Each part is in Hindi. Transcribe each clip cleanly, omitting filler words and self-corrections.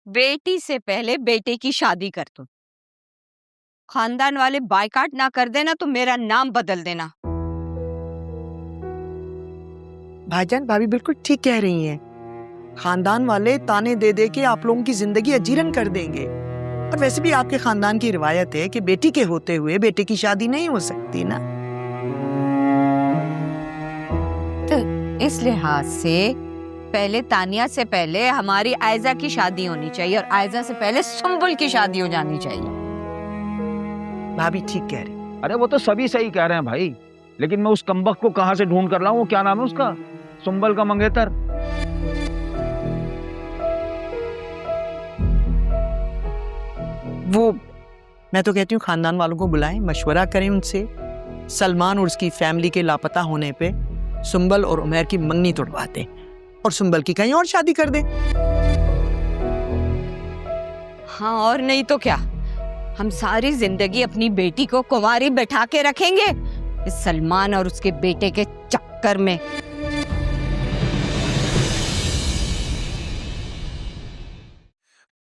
बेटी से पहले बेटे की शादी कर दो। खानदान वाले बायकाट ना कर देना तो मेरा नाम बदल देना। भाईजान भाभी बिल्कुल ठीक कह रही हैं। खानदान वाले ताने दे दे के आप लोगों की जिंदगी अजीरन कर देंगे। और वैसे भी आपके खानदान की रिवायत है कि बेटी के होते हुए बेटे की शादी नहीं हो सकती ना। तो इस लिहाज से पहले तानिया से पहले हमारी आयजा की शादी होनी चाहिए और आयजा से पहले सुंबुल की शादी हो जानी चाहिए। भाभी ठीक कह रही। अरे वो तो सभी सही कह रहे हैं भाई, लेकिन मैं उस कमबख्त को कहां से ढूंढ कर लाऊं? वो क्या नाम है उसका, सुंबल का मंगेतर। वो मैं तो कहती हूँ खानदान वालों को बुलाएं, मशवरा करें उनसे। सलमान और उसकी फैमिली के लापता होने पे सुंबल और उमैर की मंगनी तोड़वा दें और सुंबल की कहीं और शादी कर दें। हाँ और नहीं तो क्या, हम सारी जिंदगी अपनी बेटी को कुंवारी बैठा के रखेंगे इस सलमान और उसके बेटे के चक्कर में।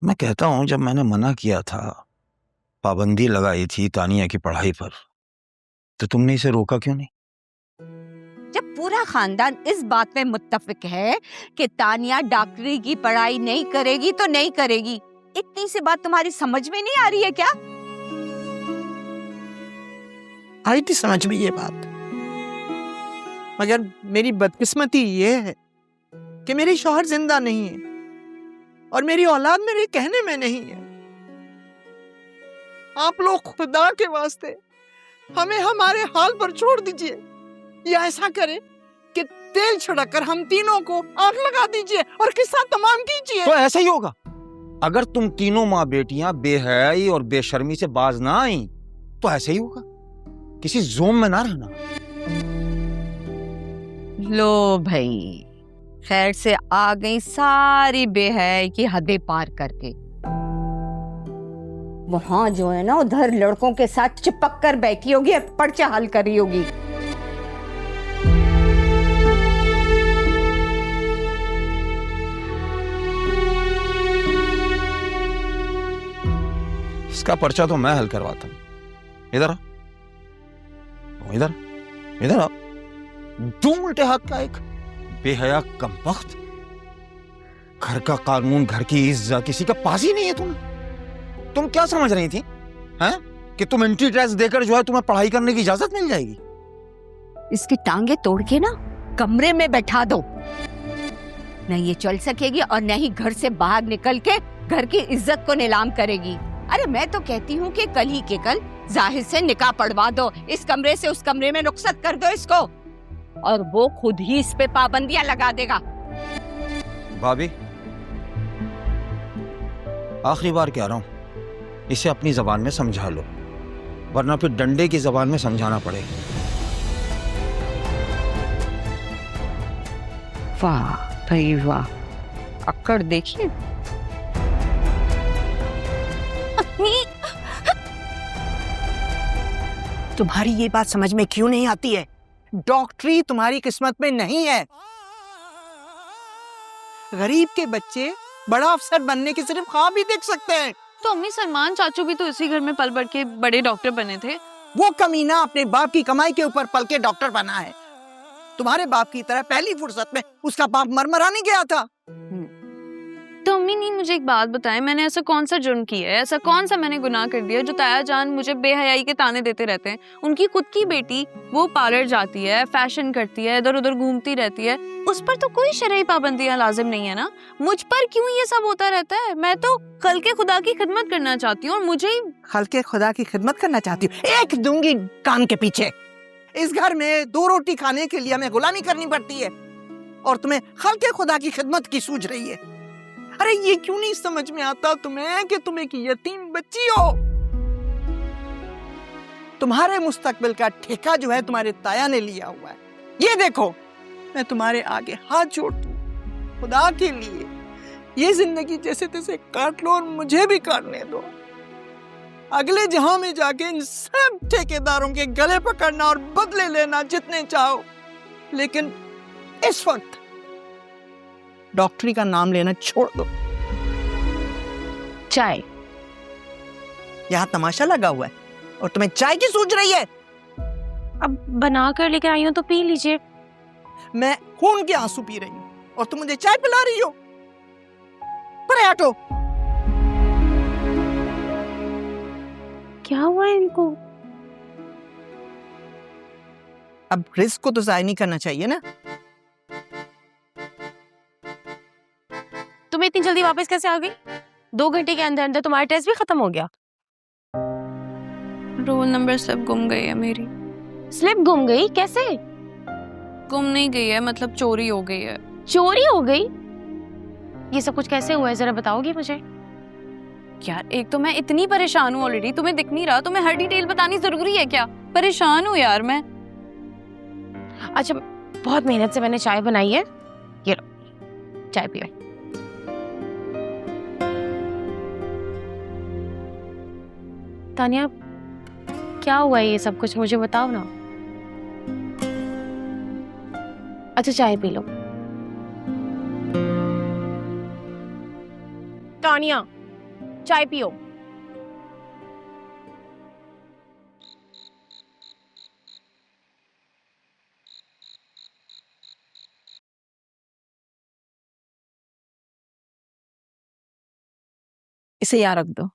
मैं कहता हूं, जब मैंने मना किया था, पाबंदी लगाई थी तानिया की पढ़ाई पर, तो तुमने इसे रोका क्यों नहीं? जब पूरा खानदान इस बात में मुत्तफिक है कि तानिया डॉक्टरी की पढ़ाई नहीं करेगी तो नहीं करेगी, इतनी सी बात तुम्हारी समझ में नहीं आ रही है क्या? आई थी समझ में ये बात, मगर मेरी बदकिस्मती ये है कि मेरी शौहर जिंदा नहीं है और मेरी औलाद मेरे कहने में नहीं है। आप लोग खुदा के वास्ते हमें हमारे हाल पर छोड़ दीजिए, या ऐसा करें कि तेल छिड़ककर हम तीनों को आग लगा दीजिए और किस्सा तमाम कीजिए। तो ऐसा ही होगा। अगर तुम तीनों माँ बेटियां बेहयाई और बेशर्मी से बाज ना आई तो ऐसे ही होगा, किसी जोम में ना रहना। लो भाई, खैर से आ गई सारी बेहयाई की हदें पार करके। वहां जो है ना, उधर लड़कों के साथ चिपक कर बैठी होगी और पर्चा हल करी होगी। इसका पर्चा तो मैं हल करवाता हूं। इधर आ, इधर इधर आ। दो उल्टे हाथ का एक बेहया कमबख्त। घर का कानून, घर की इज्जत किसी का पास ही नहीं है। तुम क्या समझ रही थी हैं कि तुम एंट्री टैक्स देकर जो है तुम्हें पढ़ाई करने की इजाजत मिल जाएगी? इसकी टांगे तोड़ के ना कमरे में बैठा दो, नहीं ये चल सकेगी और न ही घर से बाहर निकल के घर की इज्जत को नीलाम करेगी। अरे मैं तो कहती हूँ कि कल ही के कल जाहिद से निकाह पढ़वा दो, इस कमरे से उस कमरे में रुखसत कर दो इसको, और वो खुद ही इस पे पाबंदियां लगा देगा। भाभी, आखिरी बार कह रहा हूं, इसे अपनी जबान में समझा लो, वरना फिर डंडे की जबान में समझाना पड़ेगा। वाह भाई वाह, अक्कड़ देखिए। तुम्हारी ये बात समझ में क्यों नहीं आती है? डॉक्टरी तुम्हारी किस्मत में नहीं है। गरीब के बच्चे बड़ा अफसर बनने के सिर्फ ख्वाब ही देख सकते हैं। तो अम्मी, सलमान चाचू भी तो इसी घर में पल बढ़ के बड़े डॉक्टर बने थे। वो कमीना अपने बाप की कमाई के ऊपर पल के डॉक्टर बना है। तुम्हारे बाप की तरह पहली फुर्सत में उसका बाप मरमराने गया था। तो अम्मी नहीं, मुझे एक बात बताएं, मैंने ऐसा कौन सा जुर्म किया है, ऐसा कौन सा मैंने गुनाह कर दिया जो ताया जान मुझे बेहयाई के ताने देते रहते हैं? उनकी खुद की बेटी वो पार्लर जाती है, फैशन करती है, इधर उधर घूमती रहती है, उस पर तो कोई शरई पाबंदियां लाजिम नहीं है ना। मुझ पर क्यों ये सब होता रहता है? मैं तो खल के खुदा की खिदमत करना चाहती हूँ और मुझे ही खल के खुदा की खिदमत करना चाहती हूँ। एक दूंगी कान के पीछे। इस घर में 2 रोटी खाने के लिए हमें गुलामी करनी पड़ती है और तुम्हें खल के खुदा की खिदमत की सूझ रही है। अरे ये क्यों नहीं समझ में आता तुम्हें कि तुम एक यतीम बच्ची हो? तुम्हारे मुस्तकबिल का ठेका जो है तुम्हारे ताया ने लिया हुआ है। ये देखो, मैं तुम्हारे आगे हाथ जोड़ती हूँ, खुदा के लिए ये जिंदगी जैसे तैसे काट लो और मुझे भी काटने दो। अगले जहां में जाके इन सब ठेकेदारों के गले पकड़ना और बदले लेना जितने चाहो, लेकिन इस वक्त डॉक्टरी का नाम लेना छोड़ दो। चाय। यहाँ तमाशा लगा हुआ है और तुम्हें चाय की सूझ रही है? अब बना कर लेकर आई हूँ तो पी लीजिए। मैं खून के आंसू पी रही हूँ और तुम मुझे चाय पिला रही हो? परे हटो। क्या हुआ है इनको? अब रिस्क को तो जाया नहीं करना चाहिए ना। तुम इतनी जल्दी वापस कैसे आ गई? 2 घंटे के अंदर अंदर तुम्हारा टेस्ट भी खत्म हो गया। रोल नंबर स्लिप गुम गई है मेरी। स्लिप गुम गई? कैसे? गुम नहीं गई है, मतलब चोरी हो गई है। चोरी हो गई? ये सब कुछ कैसे हुआ है, जरा बताओगी मुझे? यार एक तो मैं इतनी परेशान हूँ ऑलरेडी, तुम्हें दिख नहीं रहा? तुम्हें हर डिटेल बतानी जरूरी है क्या? परेशान हूँ यार मैं। अच्छा, बहुत मेहनत से मैंने चाय बनाई है, ये लो चाय पियो। तानिया, क्या हुआ है ये सब कुछ, मुझे बताओ ना। अच्छा चाय पी लो। तानिया, चाय पियो। इसे यहाँ रख दो।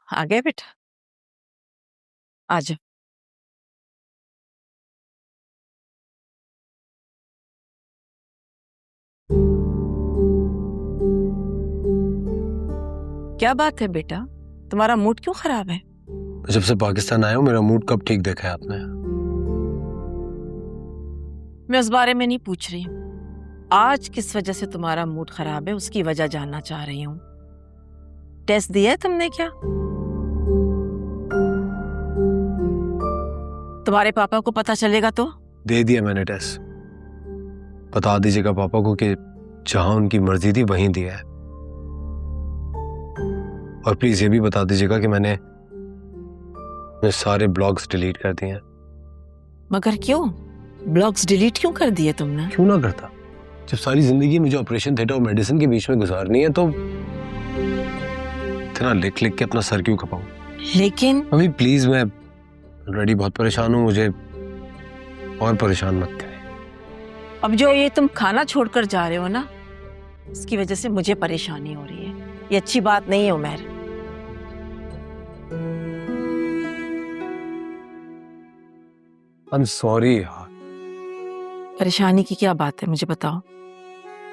आ गए बेटा, आ जाओ। क्या बात है बेटा, तुम्हारा मूड क्यों खराब है? जब से पाकिस्तान आया हूँ मेरा मूड कब ठीक देखा है आपने? मैं उस बारे में नहीं पूछ रही हूँ। आज किस वजह से तुम्हारा मूड खराब है उसकी वजह जानना चाह रही हूँ। टेस्ट दिया है तुमने क्या? तुम्हारे पापा को पता चलेगा तो? दे दिया मैंने टेस्ट। बता दीजिएगा पापा को कि जहां उनकी मर्जी थी वहीं दिया है। और प्लीज ये भी बता दीजिएगा कि मैंने सारे ब्लॉग्स डिलीट कर दिए हैं। मगर क्यों? ब्लॉग्स डिलीट क्यों कर दिए तुमने? क्यों ना करता, जब सारी जिंदगी मुझे ऑपरेशन थिएटर और मेडिसिन के बीच में गुजारनी है तो इतना लिख लिख के अपना सर क्यों खपाऊं? लेकिन अभी प्लीज, मैं ऑलरेडी बहुत परेशान हूँ, मुझे और परेशान मत करें। अब जो ये तुम खाना छोड़कर जा रहे हो ना, इसकी वजह से मुझे परेशानी हो रही है। ये अच्छी बात नहीं है उमर। आई एम सॉरी यार। परेशानी की क्या बात है मुझे बताओ।